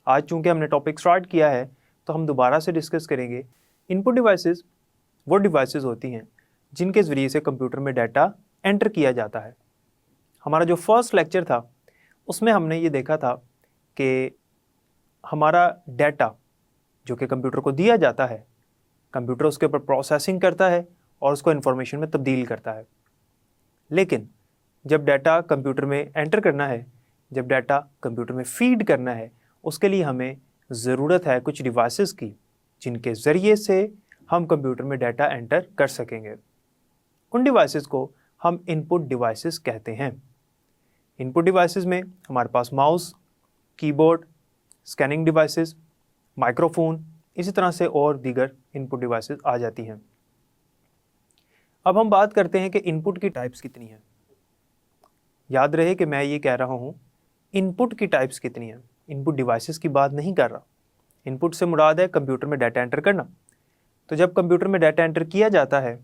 आज चूंकि हमने टॉपिक स्टार्ट किया है तो हम दोबारा से डिस्कस करेंगे। इनपुट डिवाइसेस वो डिवाइसेस होती हैं जिनके ज़रिए से कंप्यूटर में डाटा एंटर किया जाता है। हमारा जो फर्स्ट लेक्चर था उसमें हमने ये देखा था कि हमारा डाटा जो कि कंप्यूटर को दिया जाता है, कंप्यूटर उसके ऊपर प्रोसेसिंग करता है और उसको इन्फॉर्मेशन में तब्दील करता है। लेकिन जब डाटा कंप्यूटर में एंटर करना है, जब डाटा कंप्यूटर में फीड करना है, उसके लिए हमें ज़रूरत है कुछ डिवाइसेस की जिनके ज़रिए से हम कंप्यूटर में डाटा एंटर कर सकेंगे। उन डिवाइसेस को हम इनपुट डिवाइसेस कहते हैं। इनपुट डिवाइसेस में हमारे पास mouse, keyboard, scanning devices, microphone, इसी तरह से और दीगर इनपुट डिवाइसेस आ जाती हैं। अब हम बात करते हैं कि इनपुट की टाइप्स कितनी हैं। याद रहे कि मैं ये कह रहा हूँ इनपुट की टाइप्स कितनी हैं, इनपुट डिवाइसेस की बात नहीं कर रहा। इनपुट से मुराद है कंप्यूटर में डाटा एंटर करना। तो जब कंप्यूटर में डाटा एंटर किया जाता है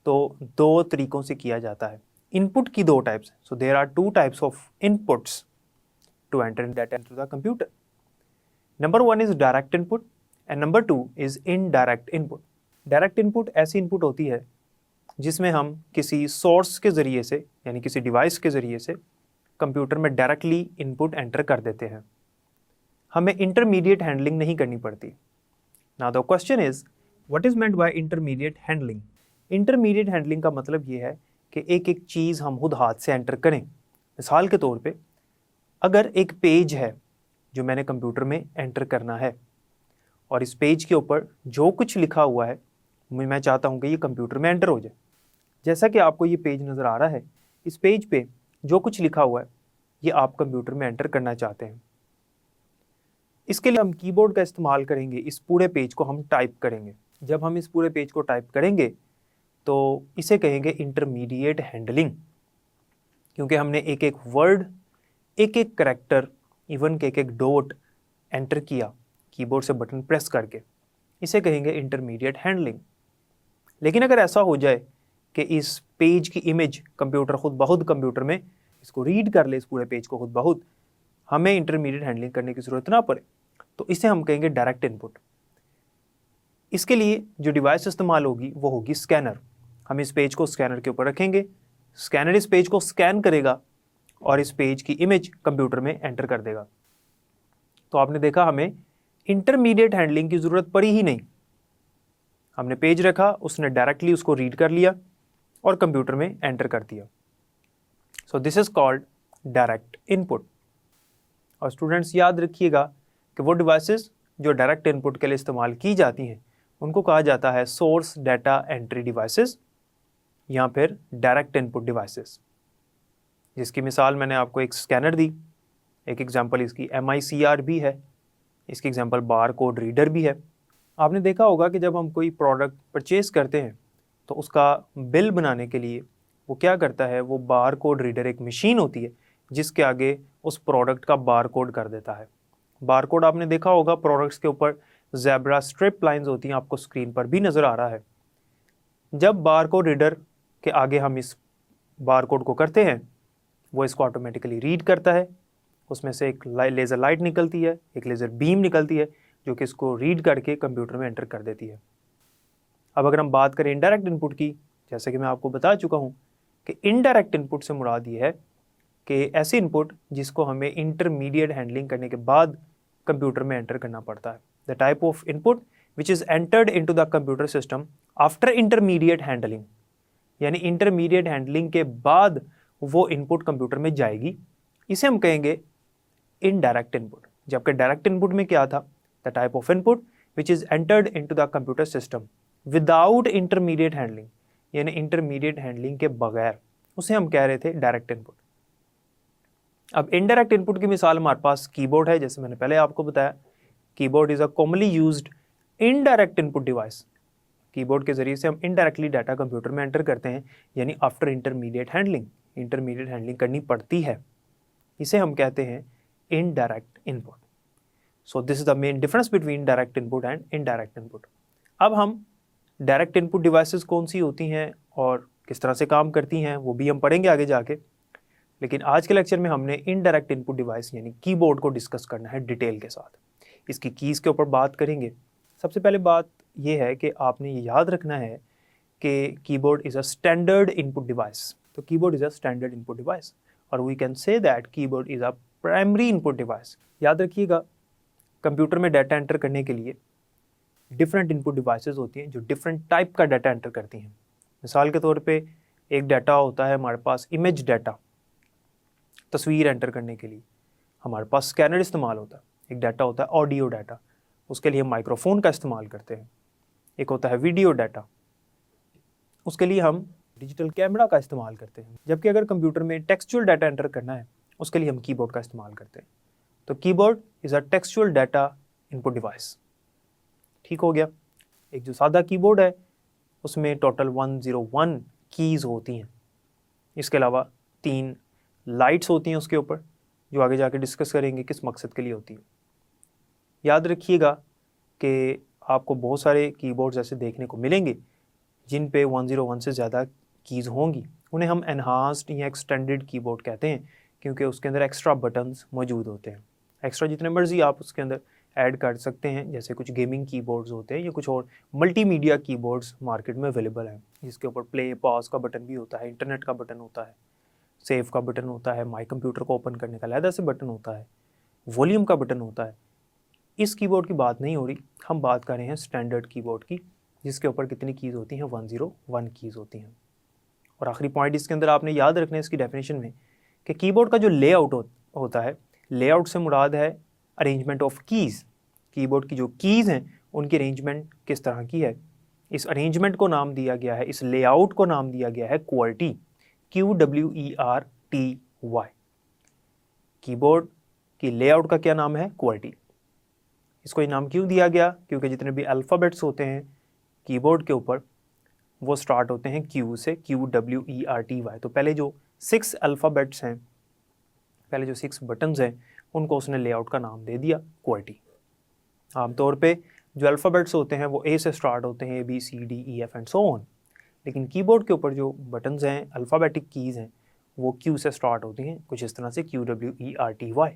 तो दो तरीक़ों से किया जाता है। इनपुट की दो types, so there are two types of inputs to enter data into the computer. Number one is direct input and number two is indirect input. Direct input ऐसी इनपुट होती है जिसमें हम किसी सोर्स के ज़रिए से यानी किसी डिवाइस के ज़रिए से कंप्यूटर में डायरेक्टली इनपुट एंटर कर देते हैं। हमें इंटरमीडिएट हैंडलिंग नहीं करनी पड़ती। Now the question is what is meant by intermediate handling. Intermediate handling का मतलब ये है कि एक एक चीज़ हम खुद हाथ से एंटर करें। मिसाल के तौर पे अगर एक पेज है जो मैंने कंप्यूटर में एंटर करना है और इस पेज के ऊपर जो कुछ लिखा हुआ है मैं चाहता हूँ कि ये कंप्यूटर में एंटर हो जाए। जैसा कि आपको ये पेज नज़र आ रहा है, इस पेज पे जो कुछ लिखा हुआ है ये आप कंप्यूटर में एंटर करना चाहते हैं। इसके लिए हम कीबोर्ड का इस्तेमाल करेंगे। इस पूरे पेज को हम टाइप करेंगे। जब हम इस पूरे पेज को टाइप करेंगे तो इसे कहेंगे इंटरमीडिएट हैंडलिंग, क्योंकि हमने एक एक वर्ड, एक एक करैक्टर, इवन के एक डॉट एंटर किया कीबोर्ड से बटन प्रेस करके। इसे कहेंगे इंटरमीडिएट हैंडलिंग। लेकिन अगर ऐसा हो जाए कि इस पेज की इमेज कंप्यूटर खुद ब खुद कंप्यूटर में इसको रीड कर ले, इस पूरे पेज को खुद ब खुद, हमें इंटरमीडिएट हैंडलिंग करने की ज़रूरत ना पड़े, तो इसे हम कहेंगे डायरेक्ट इनपुट। इसके लिए जो डिवाइस इस्तेमाल होगी वो होगी स्कैनर। हम इस पेज को स्कैनर के ऊपर रखेंगे, स्कैनर इस पेज को स्कैन करेगा और इस पेज की इमेज कंप्यूटर में एंटर कर देगा। तो आपने देखा हमें इंटरमीडिएट हैंडलिंग की ज़रूरत पड़ी ही नहीं। हमने पेज रखा, उसने डायरेक्टली उसको रीड कर लिया और कंप्यूटर में एंटर कर दिया। So this is called direct input. और स्टूडेंट्स याद रखिएगा कि वो डिवाइसेस जो डायरेक्ट इनपुट के लिए इस्तेमाल की जाती हैं उनको कहा जाता है सोर्स डाटा एंट्री डिवाइसेस या फिर डायरेक्ट इनपुट डिवाइसेस, जिसकी मिसाल मैंने आपको एक स्कैनर दी, एक एग्जांपल इसकी MICR भी है, इसकी एग्जांपल बार कोड रीडर भी है। आपने देखा होगा कि जब हम कोई प्रोडक्ट परचेज़ करते हैं तो उसका बिल बनाने के लिए वो क्या करता है, वो बार कोड रीडर एक मशीन होती है जिसके आगे उस प्रोडक्ट का बार कोड कर देता है। बार कोड आपने देखा होगा प्रोडक्ट्स के ऊपर ज़ेब्रा स्ट्रिप लाइंस होती हैं, आपको स्क्रीन पर भी नज़र आ रहा है। जब बार कोड रीडर के आगे हम इस बार कोड को करते हैं वो इसको ऑटोमेटिकली रीड करता है। उसमें से एक लेज़र लाइट निकलती है, एक लेज़र बीम निकलती है जो कि इसको रीड करके कंप्यूटर में एंटर कर देती है। अब अगर हम बात करें इनडायरेक्ट इनपुट की, जैसे कि मैं आपको बता चुका हूँ कि इनडायरेक्ट इनपुट से मुराद ये है कि ऐसी इनपुट जिसको हमें इंटरमीडिएट हैंडलिंग करने के बाद कंप्यूटर में एंटर करना पड़ता है। The type of input which is entered into the computer system after intermediate handling, यानी इंटरमीडिएट हैंडलिंग के बाद वो इनपुट कंप्यूटर में जाएगी, इसे हम कहेंगे इनडायरेक्ट इनपुट। जबकि डायरेक्ट इनपुट में क्या था, the type of input which is entered into the computer system without intermediate handling, यानी इंटरमीडिएट हैंडलिंग के बगैर, उसे हम कह रहे थे डायरेक्ट इनपुट। अब इनडायरेक्ट इनपुट की मिसाल हमारे पास कीबोर्ड है। जैसे मैंने पहले आपको बताया, keyboard is a commonly used indirect input device. Keyboard के ज़रिए से हम इनडायरेक्टली डाटा कंप्यूटर में एंटर करते हैं, यानी after intermediate handling, intermediate handling करनी पड़ती है। इसे हम कहते हैं indirect input. So this is the main difference between direct input and indirect input. अब हम डायरेक्ट इनपुट डिवाइसेस कौन सी होती हैं और किस तरह से काम करती हैं वो भी हम पढ़ेंगे आगे जाके। लेकिन आज के लेक्चर में हमने इनडायरेक्ट इनपुट डिवाइस यानी कीबोर्ड को डिस्कस करना है डिटेल के साथ। इसकी कीज़ के ऊपर बात करेंगे। सबसे पहले बात यह है कि आपने ये याद रखना है कि keyboard is a standard input device. तो keyboard is a standard input device और we can say that keyboard is a primary input device. याद रखिएगा, कंप्यूटर में डाटा एंटर करने के लिए डिफरेंट इनपुट डिवाइसेस होती हैं जो डिफरेंट टाइप का डाटा एंटर करती हैं। मिसाल के तौर पे एक डाटा होता है हमारे पास इमेज डाटा, तस्वीर एंटर करने के लिए हमारे पास स्कैनर इस्तेमाल होता है। एक डाटा होता है ऑडियो डाटा, उसके लिए हम माइक्रोफोन का इस्तेमाल करते हैं। एक होता है वीडियो डाटा, उसके लिए हम डिजिटल कैमरा का इस्तेमाल करते हैं। जबकि अगर कंप्यूटर में टेक्सचुअल डाटा एंटर करना है उसके लिए हम कीबोर्ड का इस्तेमाल करते हैं। तो keyboard is a textual data input device. ठीक हो गया। एक जो सादा कीबोर्ड है उसमें टोटल 101 कीज़ होती हैं। इसके अलावा 3 लाइट्स होती हैं उसके ऊपर, जो आगे जाके डिस्कस करेंगे किस मकसद के लिए होती है। याद रखिएगा कि आपको बहुत सारे कीबोर्ड्स ऐसे देखने को मिलेंगे जिन पे 101 से ज़्यादा कीज़ होंगी। उन्हें हम एनहांस्ड या एक्सटेंडेड कीबोर्ड कहते हैं क्योंकि उसके अंदर एक्स्ट्रा बटन्स मौजूद होते हैं। एक्स्ट्रा जितने मर्जी आप उसके अंदर ऐड कर सकते हैं, जैसे कुछ गेमिंग कीबोर्ड्स होते हैं या कुछ और मल्टीमीडिया कीबोर्ड्स मार्केट में अवेलेबल हैं, जिसके ऊपर प्ले पॉज का बटन भी होता है, इंटरनेट का बटन होता है, सेव का बटन होता है, माई कंप्यूटर को ओपन करने का अलग से बटन होता है, वॉल्यूम का बटन होता है। इस कीबोर्ड की बात नहीं हो रही, हम बात कर रहे हैं स्टैंडर्ड कीबोर्ड की, जिसके ऊपर कितनी कीज़ होती हैं, 101 कीज़ होती हैं। और आखिरी पॉइंट इसके अंदर आपने याद रखना है इसकी डेफिनेशन में कि कीबोर्ड का जो लेआउट होता है, लेआउट से मुराद है अरेंजमेंट ऑफ कीज़। कीबोर्ड की जो कीज़ हैं उनकी अरेंजमेंट किस तरह की है, इस अरेंजमेंट को नाम दिया गया है, इस लेआउट को नाम दिया गया है QWERTY, QWERTY। कीबोर्ड की लेआउट का क्या नाम है, QWERTY। इसको ये नाम क्यों दिया गया, क्योंकि जितने भी अल्फ़ाबेट्स होते हैं कीबोर्ड के ऊपर वो स्टार्ट होते हैं Q से, QWERTY। तो पहले जो 6 अल्फ़ाबेट्स हैं, पहले जो 6 बटन्स हैं, उनको उसने लेआउट का नाम दे दिया QWERTY। आमतौर पे जो अल्फ़ाबेट्स होते हैं वो A से स्टार्ट होते हैं, B C D E F and so on. लेकिन कीबोर्ड के ऊपर जो बटन्स हैं, अल्फ़ाबेटिक कीज़ हैं, वो Q से स्टार्ट होती हैं, कुछ इस तरह से QWERTY।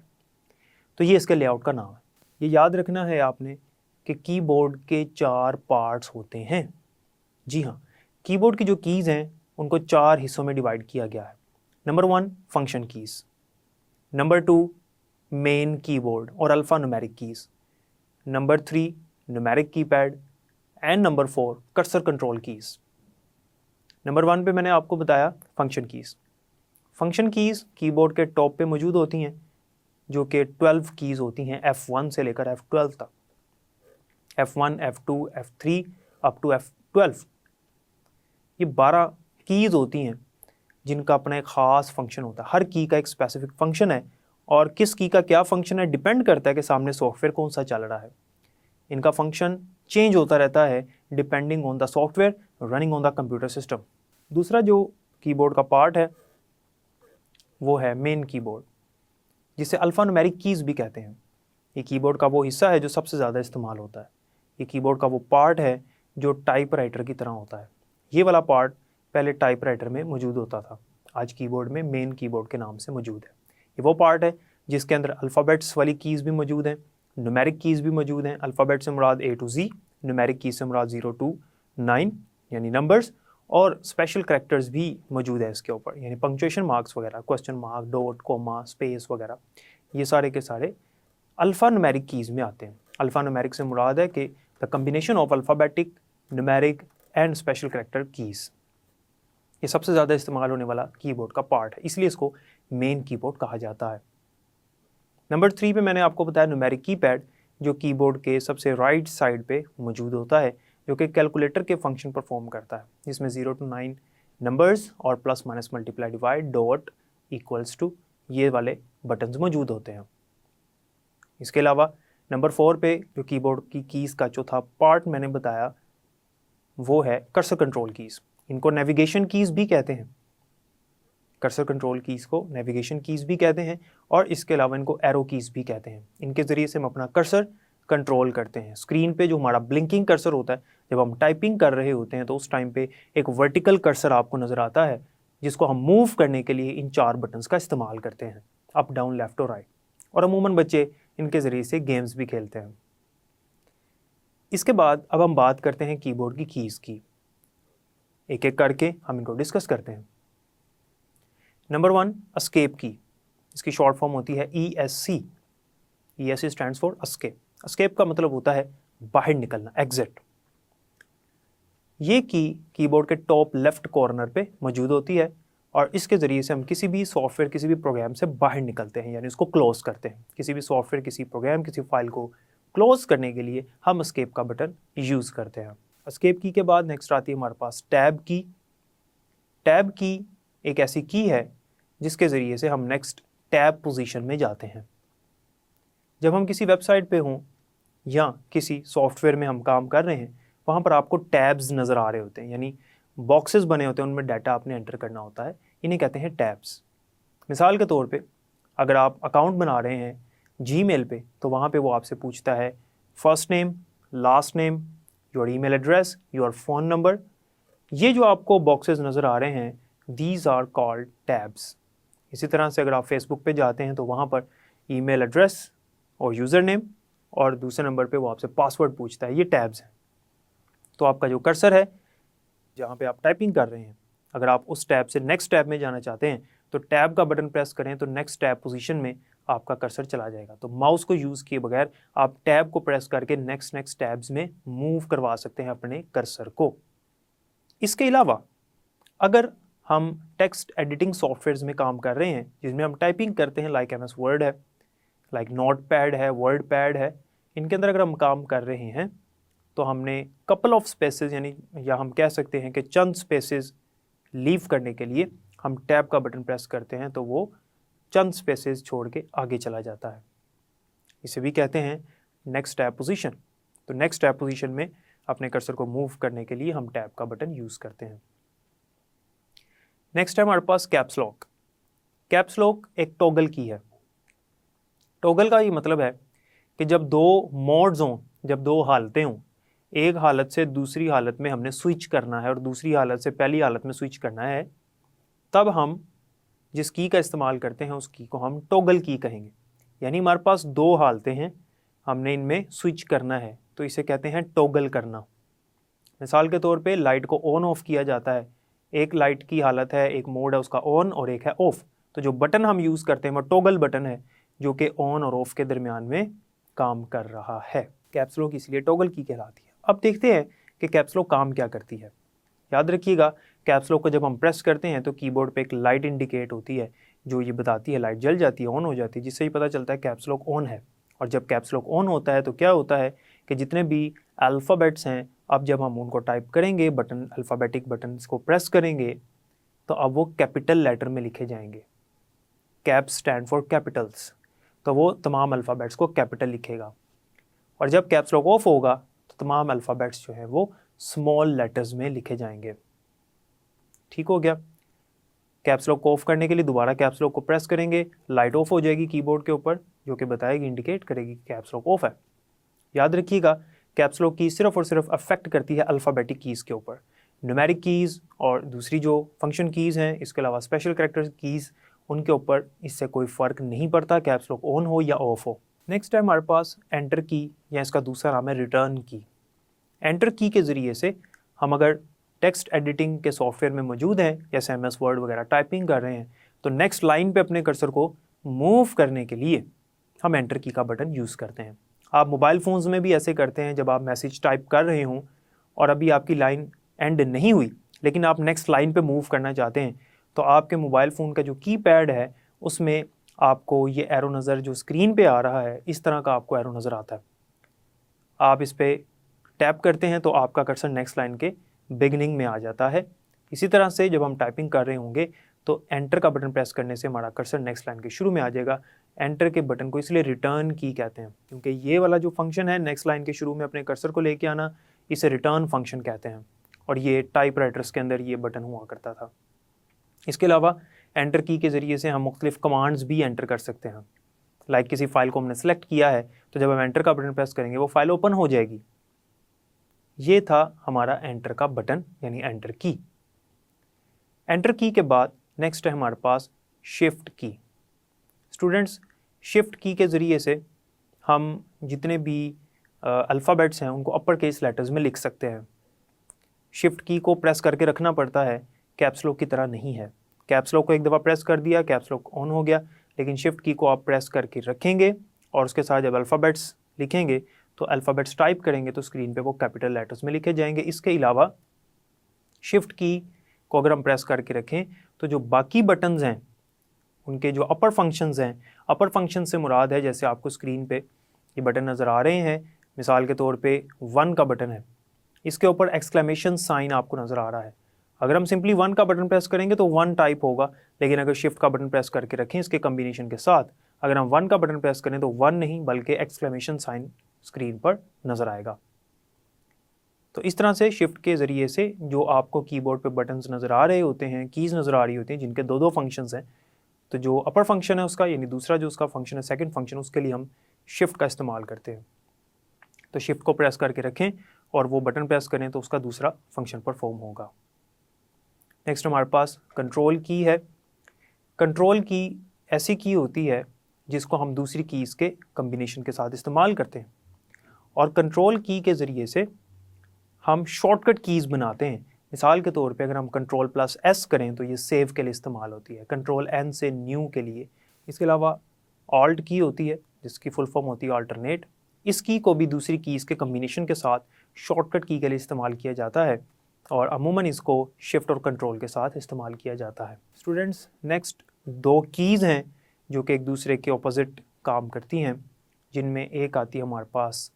तो ये इसके लेआउट का नाम है। ये याद रखना है आपने कि कीबोर्ड के 4 पार्ट्स होते हैं। जी हाँ, कीबोर्ड की जो कीज़ हैं उनको 4 हिस्सों में डिवाइड किया गया है। Number 1 function keys, number 2 main keyboard और alphanumeric keys, number 3 numeric keypad and number 4 cursor control keys. Number 1 पे मैंने आपको बताया function keys. Function keys keyboard के टॉप पे मौजूद होती हैं, जो कि 12 कीज़ होती हैं, F1 से लेकर F12 तक। F1, F2, F3 up to F12। ये 12 कीज़ होती हैं जिनका अपना एक ख़ास फंक्शन होता है। हर की का एक स्पेसिफिक फंक्शन है और किस की का क्या फंक्शन है डिपेंड करता है कि सामने सॉफ्टवेयर कौन सा चल रहा है। इनका फंक्शन चेंज होता रहता है depending on the software running on the computer system. दूसरा जो कीबोर्ड का पार्ट है वो है मेन कीबोर्ड, जिसे अल्फ़ा न्यूमेरिक कीज़ भी कहते हैं। ये कीबोर्ड का वो हिस्सा है जो सबसे ज़्यादा इस्तेमाल होता है। ये कीबोर्ड का वो पार्ट है जो टाइपराइटर की तरह होता है। ये वाला पार्ट पहले टाइपराइटर में मौजूद होता था, आज कीबोर्ड में मेन कीबोर्ड के नाम से मौजूद है। ये वो पार्ट है जिसके अंदर अल्फ़ाबेट्स वाली कीज़ भी मौजूद हैं, न्यूमेरिक कीज़ भी मौजूद हैं। अल्फ़ाबेट से मुराद A to Z, numeric keys से मुराद 0 to 9 यानी नंबर्स, और स्पेशल करैक्टर्स भी मौजूद है इसके ऊपर, यानी पंक्चुएशन मार्क्स वगैरह, question mark, dot, comma, space वगैरह, ये सारे के सारे अल्फ़ा न्यूमेरिक कीज़ में आते हैं। अल्फ़ा न्यूमेरिक से मुराद है कि the combination of alphabetic, numeric and special character keys. ये सबसे ज़्यादा इस्तेमाल होने वाला कीबोर्ड का पार्ट है, इसलिए इसको मेन कीबोर्ड कहा जाता है। नंबर 3 पे मैंने आपको बताया न्यूमेरिक कीपैड, जो कीबोर्ड के सबसे राइट साइड पे मौजूद होता है, जो कि कैलकुलेटर के फंक्शन परफॉर्म करता है, जिसमें 0 to 9 नंबर्स और plus minus multiply divide dot equals to ये वाले बटन्स मौजूद होते हैं। इसके अलावा नंबर 4 पे जो कीबोर्ड की कीज़ का चौथा पार्ट मैंने बताया वो है कर्सर कंट्रोल कीज़। इनको नेविगेशन कीज़ भी कहते हैं। कर्सर कंट्रोल कीज़ को नेविगेशन कीज़ भी कहते हैं और इसके अलावा इनको एरो कीज़ भी कहते हैं। इनके ज़रिए से हम अपना कर्सर कंट्रोल करते हैं। स्क्रीन पे जो हमारा ब्लिंकिंग कर्सर होता है, जब हम टाइपिंग कर रहे होते हैं तो उस टाइम पे एक वर्टिकल कर्सर आपको नज़र आता है जिसको हम मूव करने के लिए इन 4 बटन्स का इस्तेमाल करते हैं, अप डाउन लेफ्ट और राइट। और अमूमन बच्चे इनके ज़रिए से गेम्स भी खेलते हैं। इसके बाद अब हम बात करते हैं कीबोर्ड की कीज़ की। एक एक करके हम इनको डिस्कस करते हैं। नंबर 1, एस्केप की। इसकी शॉर्ट फॉर्म होती है ESC। ESC stands for escape. Escape का मतलब होता है बाहर निकलना, एग्जिट। ये की कीबोर्ड के टॉप लेफ्ट कॉर्नर पे मौजूद होती है और इसके ज़रिए से हम किसी भी सॉफ्टवेयर, किसी भी प्रोग्राम से बाहर निकलते हैं, यानी उसको क्लोज करते हैं। किसी भी सॉफ्टवेयर, किसी प्रोग्राम, किसी फाइल को क्लोज करने के लिए हम एस्केप का बटन यूज़ करते हैं। एस्केप की के बाद नेक्स्ट आती है हमारे पास टैब की। टैब की एक ऐसी की है जिसके ज़रिए से हम नेक्स्ट टैब पोजीशन में जाते हैं। जब हम किसी वेबसाइट पे हों या किसी सॉफ्टवेयर में हम काम कर रहे हैं, वहाँ पर आपको टैब्स नज़र आ रहे होते हैं, यानी बॉक्सेस बने होते हैं, उनमें डाटा आपने एंटर करना होता है। इन्हें कहते हैं टैब्स। मिसाल के तौर पे अगर आप अकाउंट बना रहे हैं जीमेल पे, तो वहाँ पे वो आपसे पूछता है first name, last name, your email address, your phone number. ये जो आपको बॉक्सेस नज़र आ रहे हैं, दीज आर कॉल्ड टैब्स। इसी तरह से अगर आप फेसबुक पे जाते हैं तो वहाँ पर ईमेल एड्रेस और यूज़र नेम और दूसरे नंबर पे वो आपसे पासवर्ड पूछता है। ये टैब्स हैं। तो आपका जो कर्सर है जहाँ पे आप टाइपिंग कर रहे हैं, अगर आप उस टैब से नेक्स्ट टैब में जाना चाहते हैं तो टैब का बटन प्रेस करें तो नेक्स्ट टैब पोजीशन में आपका कर्सर चला जाएगा। तो माउस को यूज़ किए बगैर आप टैब को प्रेस करके नेक्स्ट टैब्स में मूव करवा सकते हैं अपने कर्सर को। इसके अलावा अगर हम टेक्स्ट एडिटिंग सॉफ्टवेयर्स में काम कर रहे हैं जिसमें हम टाइपिंग करते हैं, लाइक MS वर्ड है, लाइक नोटपैड है, वर्ड पैड है, इनके अंदर अगर हम काम कर रहे हैं तो हमने कपल ऑफ स्पेसेस, यानी या हम कह सकते हैं कि चंद स्पेसेस लीव करने के लिए हम टैब का बटन प्रेस करते हैं तो वो चंद स्पेसेस छोड़ के आगे चला जाता है। इसे भी कहते हैं नेक्स्ट टैब पोजीशन। तो नेक्स्ट टैब पोजीशन में अपने कर्सर को मूव करने के लिए हम टैब का बटन यूज़ करते हैं। नेक्स्ट है हमारे पास कैप्स लॉक। कैप्स लॉक एक टॉगल की है। टॉगल का ये मतलब है कि जब 2 मोड्स हों, जब 2 हालतें हों, एक हालत से दूसरी हालत में हमने स्विच करना है और दूसरी हालत से पहली हालत में स्विच करना है, तब हम जिस की का इस्तेमाल करते हैं उस की को हम टॉगल की कहेंगे। यानी हमारे पास 2 हालतें हैं, हमने इनमें स्विच करना है, तो इसे कहते हैं टॉगल करना। मिसाल के तौर पे लाइट को ऑन ऑफ किया जाता है। एक लाइट की हालत है, एक मोड है उसका ऑन और एक है ऑफ। तो जो बटन हम यूज़ करते हैं वो टॉगल बटन है जो कि ऑन और ऑफ के दरमियान में काम कर रहा है। कैप्स लॉक इसलिए टॉगल की कहलाती है। अब देखते हैं कि कैप्स लॉक काम क्या करती है। याद रखिएगा, कैप्स लॉक को जब हम प्रेस करते हैं तो कीबोर्ड पे एक लाइट इंडिकेट होती है जो ये बताती है, लाइट जल जाती है, ऑन हो जाती है, जिससे ही पता चलता है कैप्स लॉक ऑन है। और जब कैप्स लॉक ऑन होता है तो क्या होता है कि जितने भी अल्फ़ाबेट्स हैं, अब जब हम उनको टाइप करेंगे, बटन अल्फ़ाबेटिक बटन्स को प्रेस करेंगे तो अब वो कैपिटल लेटर में लिखे जाएंगे। कैप्स स्टैंड फॉर कैपिटल्स, तो वो तमाम अल्फ़ाबेट्स को कैपिटल लिखेगा। और जब कैप्स लॉक ऑफ होगा तो तमाम अल्फ़ाबेट्स जो है वो स्मॉल लेटर्स में लिखे जाएंगे। ठीक हो गया। कैप्स लॉक को ऑफ करने के लिए दोबारा कैप्स लॉक को प्रेस करेंगे, लाइट ऑफ हो जाएगी कीबोर्ड के ऊपर, जो कि बताएगी, इंडिकेट करेगी कि कैप्स लॉक ऑफ है। याद रखिएगा, कैप्स लॉक की सिर्फ और सिर्फ अफेक्ट करती है अल्फ़ाबेटिक कीज़ के ऊपर। न्यूमेरिक कीज़ और दूसरी जो फंक्शन कीज़ हैं, इसके अलावा स्पेशल कैरेक्टर कीज़, उनके ऊपर इससे कोई फ़र्क नहीं पड़ता, कैप्स लॉक ऑन हो या ऑफ हो। नेक्स्ट है हमारे पास एंटर की, या इसका दूसरा नाम है रिटर्न की। एंटर की के ज़रिए से हम अगर टेक्स्ट एडिटिंग के सॉफ्टवेयर में मौजूद हैं, जैसे MS वर्ड वगैरह टाइपिंग कर रहे हैं, तो नेक्स्ट लाइन पे अपने कर्सर को मूव करने के लिए हम एंटर की का बटन यूज़ करते हैं। आप मोबाइल फ़ोन्स में भी ऐसे करते हैं, जब आप मैसेज टाइप कर रहे हों और अभी आपकी लाइन एंड नहीं हुई लेकिन आप नेक्स्ट लाइन पे मूव करना चाहते हैं, तो आपके मोबाइल फ़ोन का जो कीपैड है उसमें आपको ये एरो नज़र, जो स्क्रीन पे आ रहा है, इस तरह का आपको एरो नज़र आता है। आप इस पर टैप करते हैं तो आपका कर्सर नेक्स्ट लाइन के बिगनिंग में आ जाता है। इसी तरह से जब हम टाइपिंग कर रहे होंगे तो एंटर का बटन प्रेस करने से हमारा कर्सर नेक्स्ट लाइन के शुरू में आ जाएगा। एंटर के बटन को इसलिए रिटर्न की कहते हैं क्योंकि ये वाला जो फंक्शन है नेक्स्ट लाइन के शुरू में अपने कर्सर को लेके आना, इसे रिटर्न फंक्शन कहते हैं। और ये टाइपराइटर्स के अंदर ये बटन हुआ करता था। इसके अलावा एंटर की के ज़रिए से हम मुख्तलिफ कमांड्स भी एंटर कर सकते हैं। लाइक किसी फाइल को हमने सेलेक्ट किया है तो जब हम एंटर का बटन प्रेस करेंगे वो फाइल ओपन हो जाएगी। ये था हमारा एंटर का बटन, यानी एंटर की। एंटर की के बाद नेक्स्ट है हमारे पास शिफ्ट की। स्टूडेंट्स, शिफ्ट की के ज़रिए से हम जितने भी अल्फ़ाबेट्स हैं उनको अपर केस लेटर्स में लिख सकते हैं। शिफ्ट की को प्रेस करके रखना पड़ता है, कैप्स लॉक की तरह नहीं है। कैप्स लॉक को एक दफ़ा प्रेस कर दिया, कैप्स लॉक ऑन हो गया, लेकिन शिफ्ट की को आप प्रेस करके रखेंगे और उसके साथ जब अल्फ़ाबेट्स लिखेंगे तो अल्फ़ाबेट्स टाइप करेंगे तो स्क्रीन पे वो कैपिटल लेटर्स में लिखे जाएंगे। इसके अलावा शिफ्ट की को अगर हम प्रेस करके रखें तो जो बाकी बटन्स हैं उनके जो अपर फंक्शंस हैं, अपर फंक्शन से मुराद है, जैसे आपको स्क्रीन पे ये बटन नज़र आ रहे हैं, मिसाल के तौर पे 1 का बटन है, इसके ऊपर एक्सक्लेमेशन साइन आपको नज़र आ रहा है। अगर हम सिंपली 1 का बटन प्रेस करेंगे तो 1 टाइप होगा, लेकिन अगर शिफ्ट का बटन प्रेस करके रखें इसके कम्बिनेशन के साथ, अगर हम 1 का बटन प्रेस करें तो 1 नहीं बल्कि एक्सक्लेमेशन साइन स्क्रीन पर नज़र आएगा। तो इस तरह से शिफ्ट के ज़रिए से जो आपको कीबोर्ड पे बटन्स नज़र आ रहे होते हैं, कीज़ नज़र आ रही होती हैं जिनके दो फंक्शंस हैं, तो जो अपर फंक्शन है उसका, यानी दूसरा जो उसका फंक्शन है सेकंड फंक्शन, उसके लिए हम शिफ्ट का इस्तेमाल करते हैं। तो शिफ्ट को प्रेस करके रखें और वो बटन प्रेस करें तो उसका दूसरा फंक्शन परफॉर्म होगा। नेक्स्ट हमारे पास कंट्रोल की है। कंट्रोल की ऐसी की होती है जिसको हम दूसरी कीज़ के कम्बिनेशन के साथ इस्तेमाल करते हैं, और कंट्रोल की के ज़रिए से हम शॉर्टकट कीज़ बनाते हैं। मिसाल के तौर पे अगर हम Ctrl+S करें तो ये सेव के लिए इस्तेमाल होती है, Ctrl+N से न्यू के लिए। इसके अलावा ऑल्ट की होती है जिसकी फुल फॉर्म होती है अल्टरनेट। इस की को भी दूसरी कीज़ के कम्बिनेशन के साथ शॉर्टकट की के लिए इस्तेमाल किया जाता है, और अमूमन इसको शिफ्ट और कंट्रोल के साथ इस्तेमाल किया जाता है। स्टूडेंट्स, नेक्स्ट 2 कीज़ हैं जो कि एक दूसरे के ऑपोजिट काम करती हैं, जिनमें एक आती है हमारे पास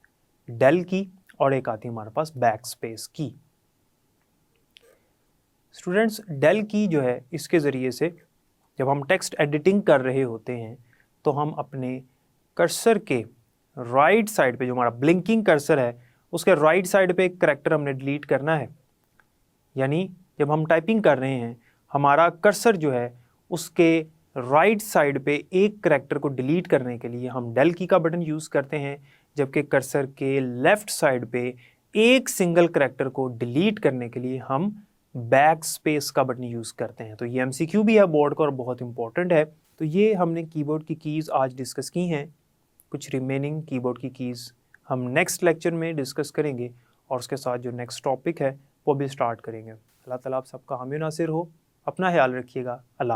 डेल की और एक आती है हमारे पास बैक स्पेस की। स्टूडेंट्स, डेल की जो है इसके ज़रिए से जब हम टेक्स्ट एडिटिंग कर रहे होते हैं तो हम अपने कर्सर के राइट साइड पे, जो हमारा ब्लिंकिंग कर्सर है उसके राइट साइड पे एक करैक्टर हमने डिलीट करना है। यानी जब हम टाइपिंग कर रहे हैं हमारा कर्सर जो है उसके राइट साइड पे एक करैक्टर को डिलीट करने के लिए हम डेल की का बटन यूज़ करते हैं, जबकि कर्सर के लेफ़्ट साइड पे एक सिंगल करैक्टर को डिलीट करने के लिए हम बैक स्पेस का बटन यूज़ करते हैं। तो ये MCQ भी है बोर्ड का और बहुत इंपॉर्टेंट है। तो ये हमने कीबोर्ड की कीज़ आज डिस्कस की हैं। कुछ रिमेनिंग कीबोर्ड की कीज़ हम नेक्स्ट लेक्चर में डिस्कस करेंगे, और उसके साथ जो नेक्स्ट टॉपिक है वो भी स्टार्ट करेंगे। अल्लाह ताला आप सबका हामी नासिर हो। अपना ख्याल रखिएगा। अल्लाह।